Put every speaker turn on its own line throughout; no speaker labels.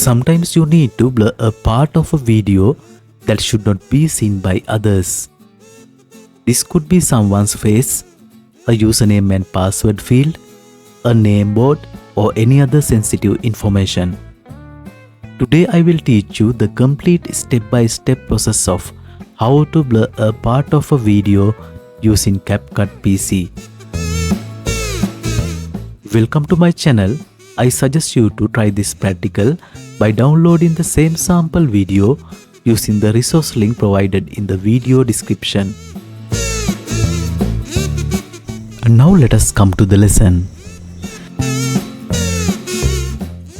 Sometimes you need to blur a part of a video that should not be seen by others. This could be someone's face, a username and password field, a name board, or any other sensitive information. Today I will teach you the complete step-by-step process of how to blur a part of a video using CapCut PC. Welcome to my channel. I suggest you to try this practical by downloading the same sample video using the resource link provided in the video description. And now let us come to the lesson.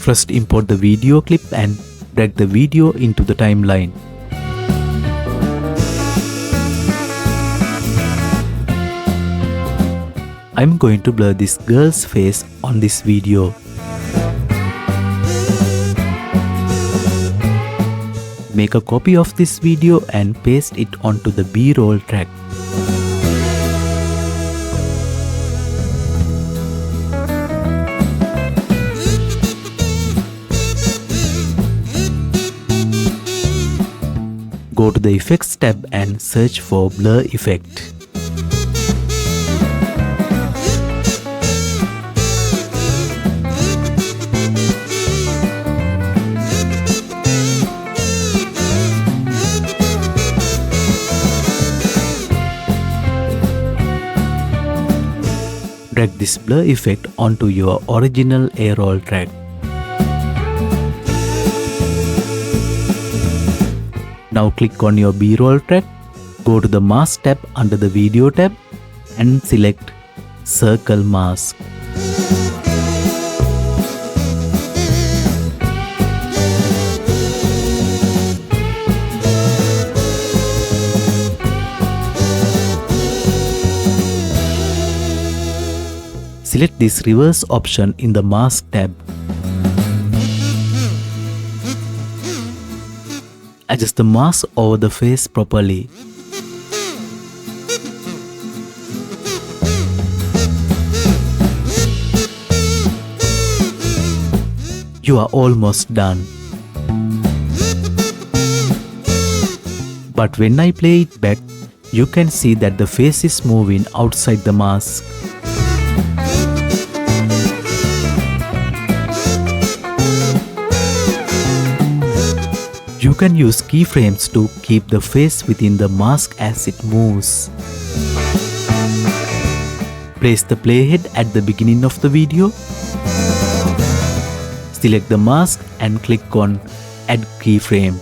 First, import the video clip and drag the video into the timeline. I'm going to blur this girl's face on this video. Make a copy of this video and paste it onto the B-roll track. Go to the Effects tab and search for Blur Effect. Drag this blur effect onto your original A-roll track. Now click on your B-roll track, go to the Mask tab under the Video tab and select Circle Mask. Select this reverse option in the Mask tab. Adjust the mask over the face properly. You are almost done. But when I play it back, you can see that the face is moving outside the mask. You can use keyframes to keep the face within the mask as it moves. Place the playhead at the beginning of the video. Select the mask and click on Add Keyframe.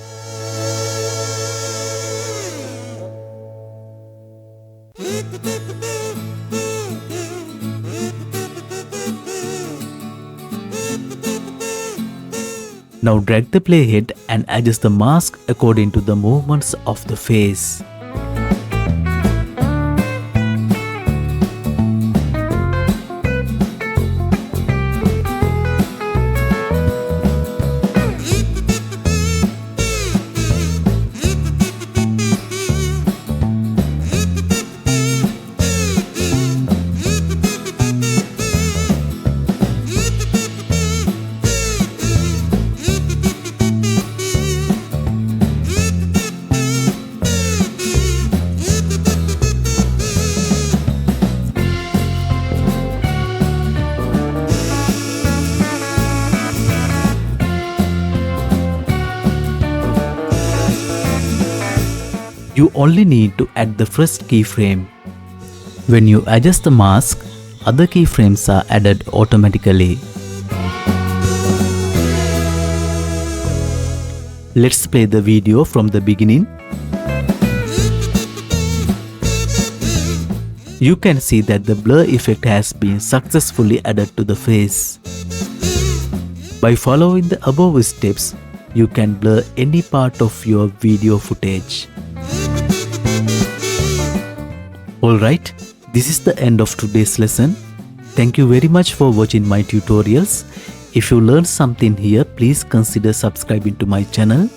Now drag the playhead and adjust the mask according to the movements of the face. You only need to add the first keyframe. When you adjust the mask, other keyframes are added automatically. Let's play the video from the beginning. You can see that the blur effect has been successfully added to the face. By following the above steps, you can blur any part of your video footage. Alright, this is the end of today's lesson. Thank you very much for watching my tutorials. If you learned something here, please consider subscribing to my channel,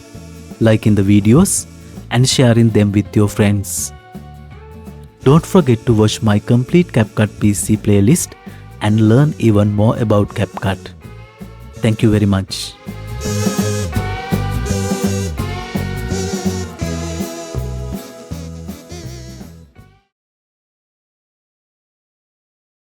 liking the videos, and sharing them with your friends. Don't forget to watch my Complete CapCut PC playlist and learn even more about CapCut. Thank you very much.